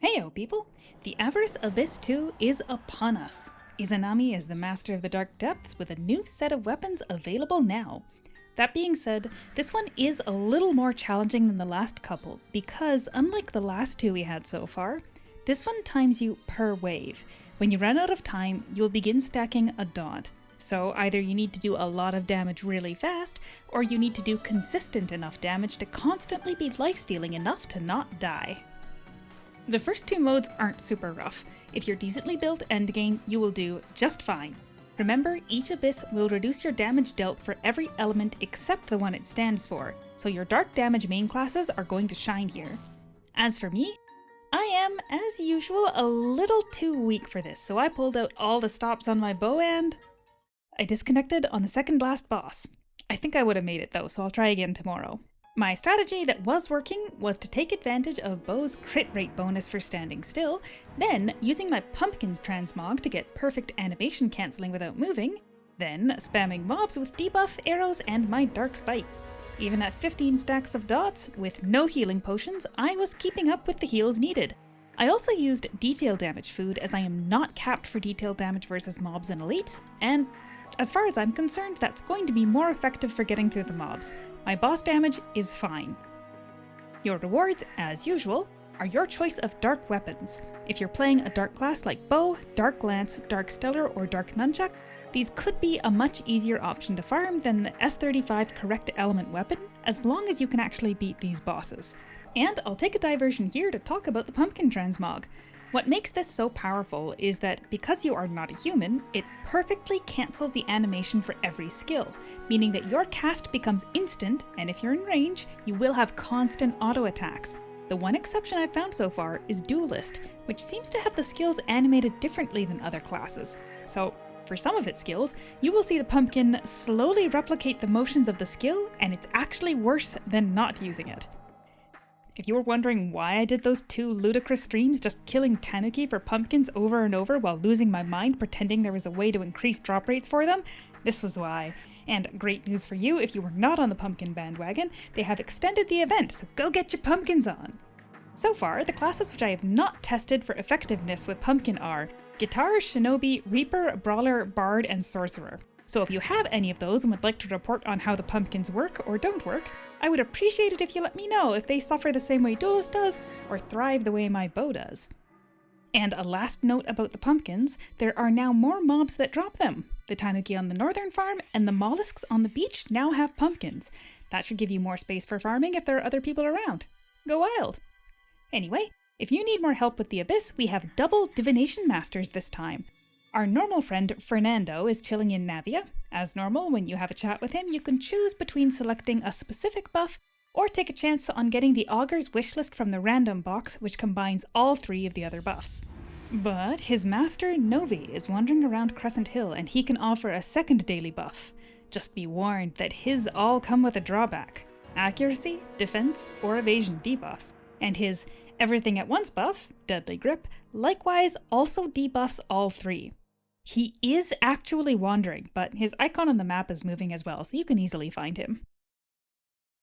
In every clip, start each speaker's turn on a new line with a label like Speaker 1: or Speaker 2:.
Speaker 1: Heyo people! The Avarice Abyss 2 is upon us. Izanami is the master of the Dark Depths with a new set of weapons available now. That being said, this one is a little more challenging than the last couple because, unlike the last two we had so far, this one times you per wave. When you run out of time, you'll begin stacking a dot. So either you need to do a lot of damage really fast, or you need to do consistent enough damage to constantly be lifestealing enough to not die. The first two modes aren't super rough. If you're decently built endgame, you will do just fine. Remember, each abyss will reduce your damage dealt for every element except the one it stands for, so your dark damage main classes are going to shine here. As for me, I am, as usual, a little too weak for this, so I pulled out all the stops on my bow and I disconnected on the second last boss. I think I would have made it though, so I'll try again tomorrow. My strategy that was working was to take advantage of Bow's crit rate bonus for standing still, then using my Pumpkin's Transmog to get perfect animation cancelling without moving, then spamming mobs with debuff, arrows, and my Dark Spite. Even at 15 stacks of dots, with no healing potions, I was keeping up with the heals needed. I also used detail damage food as I am not capped for detail damage versus mobs in Elite, and as far as I'm concerned, that's going to be more effective for getting through the mobs. My boss damage is fine. Your rewards, as usual, are your choice of dark weapons. If you're playing a dark class like Bow, Dark Lance, Dark Stellar, or Dark Nunchuck, these could be a much easier option to farm than the S35 correct element weapon, as long as you can actually beat these bosses. And I'll take a diversion here to talk about the Pumpkin Transmog. What makes this so powerful is that because you are not a human, it perfectly cancels the animation for every skill, meaning that your cast becomes instant, and if you're in range, you will have constant auto attacks. The one exception I've found so far is Duelist, which seems to have the skills animated differently than other classes. So, for some of its skills, you will see the pumpkin slowly replicate the motions of the skill, and it's actually worse than not using it. If you were wondering why I did those two ludicrous streams just killing Tanuki for pumpkins over and over while losing my mind pretending there was a way to increase drop rates for them, this was why. And great news for you, if you were not on the pumpkin bandwagon, they have extended the event, so go get your pumpkins on! So far, the classes which I have not tested for effectiveness with pumpkin are Guitar, Shinobi, Reaper, Brawler, Bard, and Sorcerer. So if you have any of those and would like to report on how the pumpkins work or don't work, I would appreciate it if you let me know if they suffer the same way Duelist does, or thrive the way my bow does. And a last note about the pumpkins, there are now more mobs that drop them. The Tanuki on the northern farm and the mollusks on the beach now have pumpkins. That should give you more space for farming if there are other people around. Go wild! Anyway, if you need more help with the Abyss, we have double Divination Masters this time. Our normal friend Fernando is chilling in Navia. As normal, when you have a chat with him, you can choose between selecting a specific buff or take a chance on getting the Augur's wishlist from the random box, which combines all three of the other buffs. But his master Novi is wandering around Crescent Hill and he can offer a second daily buff. Just be warned that his all come with a drawback: accuracy, defense, or evasion debuffs, and his everything at once buff, Deadly Grip, likewise also debuffs all three. He is actually wandering, but his icon on the map is moving as well, so you can easily find him.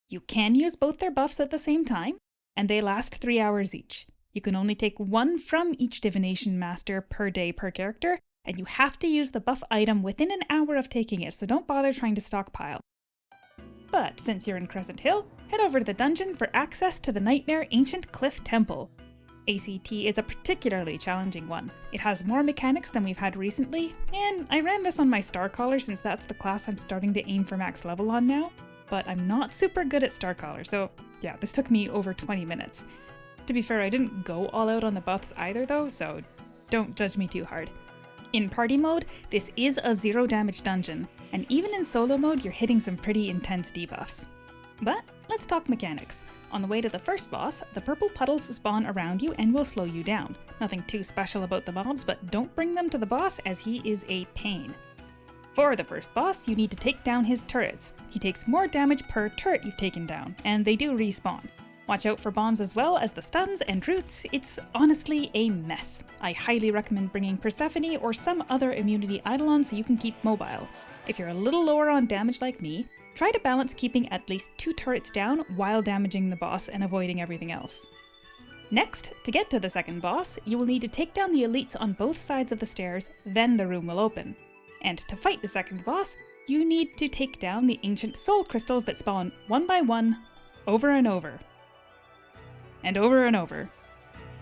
Speaker 1: You can use both their buffs at the same time, and they last 3 hours each. You can only take one from each Divination Master per day per character, and you have to use the buff item within an hour of taking it, so don't bother trying to stockpile. But since you're in Crescent Hill, head over to the dungeon for access to the Nightmare Ancient Cliff Temple. ACT is a particularly challenging one. It has more mechanics than we've had recently, and I ran this on my Starcaller since that's the class I'm starting to aim for max level on now, but I'm not super good at Starcaller, so yeah, this took me over 20 minutes. To be fair, I didn't go all out on the buffs either though, so don't judge me too hard. In party mode, this is a 0 damage dungeon, and even in solo mode you're hitting some pretty intense debuffs. But let's talk mechanics. On the way to the first boss, the purple puddles spawn around you and will slow you down. Nothing too special about the mobs, but don't bring them to the boss as he is a pain. For the first boss, you need to take down his turrets. He takes more damage per turret you've taken down, and they do respawn. Watch out for bombs as well as the stuns and roots. It's honestly a mess. I highly recommend bringing Persephone or some other immunity eidolon so you can keep mobile. If you're a little lower on damage like me, try to balance keeping at least 2 turrets down while damaging the boss and avoiding everything else. Next, to get to the second boss, you will need to take down the elites on both sides of the stairs, then the room will open. And to fight the second boss, you need to take down the ancient soul crystals that spawn one by one, over and over. And over and over.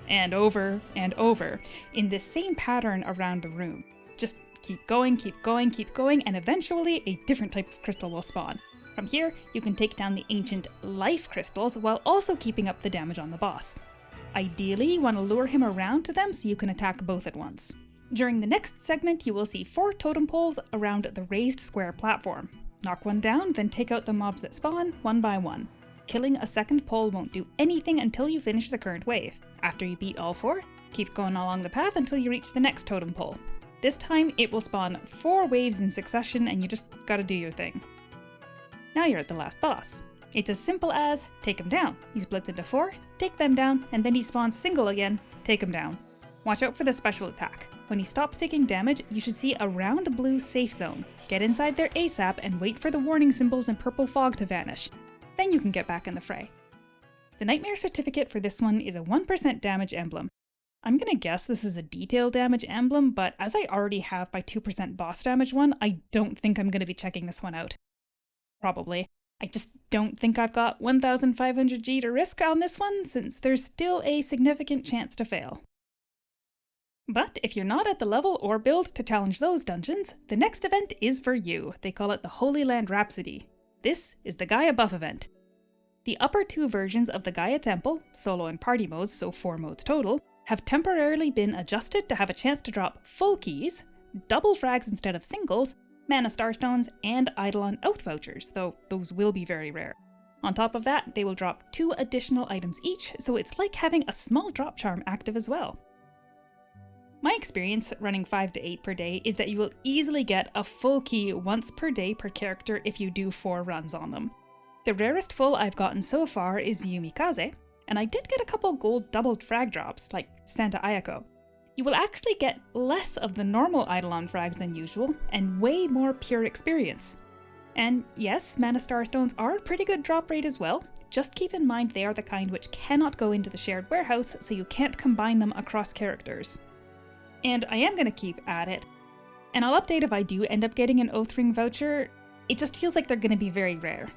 Speaker 1: And over and over, in this same pattern around the room. Just keep going, keep going, keep going, and eventually a different type of crystal will spawn. From here, you can take down the ancient life crystals while also keeping up the damage on the boss. Ideally, you want to lure him around to them so you can attack both at once. During the next segment, you will see 4 totem poles around the raised square platform. Knock one down, then take out the mobs that spawn one by one. Killing a second pole won't do anything until you finish the current wave. After you beat all 4, keep going along the path until you reach the next totem pole. This time, it will spawn 4 waves in succession and you just gotta do your thing. Now you're at the last boss. It's as simple as, take him down. He splits into 4, take them down, and then he spawns single again, take him down. Watch out for the special attack. When he stops taking damage, you should see a round blue safe zone. Get inside there ASAP and wait for the warning symbols and purple fog to vanish. Then you can get back in the fray. The Nightmare certificate for this one is a 1% damage emblem. I'm gonna guess this is a detail damage emblem, but as I already have my 2% boss damage one, I don't think I'm gonna be checking this one out. Probably. I just don't think I've got 1500 G to risk on this one, since there's still a significant chance to fail. But if you're not at the level or build to challenge those dungeons, the next event is for you. They call it the Holy Land Rhapsody. This is the Gaia buff event. The upper 2 versions of the Gaia Temple, solo and party modes, so 4 modes total, have temporarily been adjusted to have a chance to drop full keys, double frags instead of singles, mana starstones, and Eidolon Oath vouchers, though those will be very rare. On top of that, they will drop 2 additional items each, so it's like having a small drop charm active as well. My experience running 5 to 8 per day is that you will easily get a full key once per day per character if you do 4 runs on them. The rarest full I've gotten so far is Yumikaze, and I did get a couple gold double frag drops, like Santa Ayako. You will actually get less of the normal Eidolon frags than usual, and way more pure experience. And yes, Mana Starstones are a pretty good drop rate as well, just keep in mind they are the kind which cannot go into the shared warehouse, so you can't combine them across characters. And I am going to keep at it, and I'll update if I do end up getting an Oath Ring voucher. It just feels like they're going to be very rare.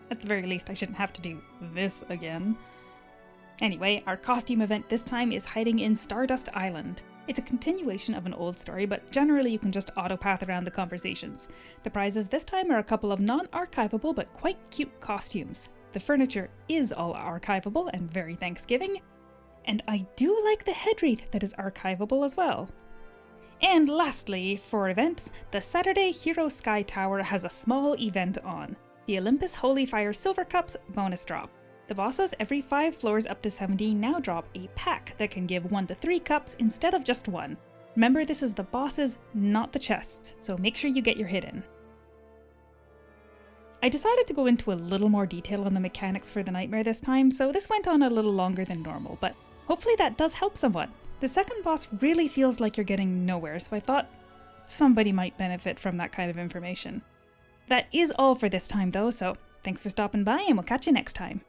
Speaker 1: At the very least I shouldn't have to do this again. Anyway, our costume event this time is hiding in Stardust Island. It's a continuation of an old story, but generally you can just auto-path around the conversations. The prizes this time are a couple of non-archivable but quite cute costumes. The furniture is all archivable and very Thanksgiving, and I do like the head wreath that is archivable as well. And lastly, for events, the Saturday Hero Sky Tower has a small event on. The Olympus Holy Fire Silver Cups bonus drop. The bosses every 5 floors up to 70 now drop a pack that can give 1 to 3 cups instead of just 1. Remember, this is the bosses, not the chests, so make sure you get your hit in. I decided to go into a little more detail on the mechanics for the Nightmare this time, so this went on a little longer than normal, but hopefully that does help somewhat. The second boss really feels like you're getting nowhere, so I thought somebody might benefit from that kind of information. That is all for this time though, so thanks for stopping by and we'll catch you next time.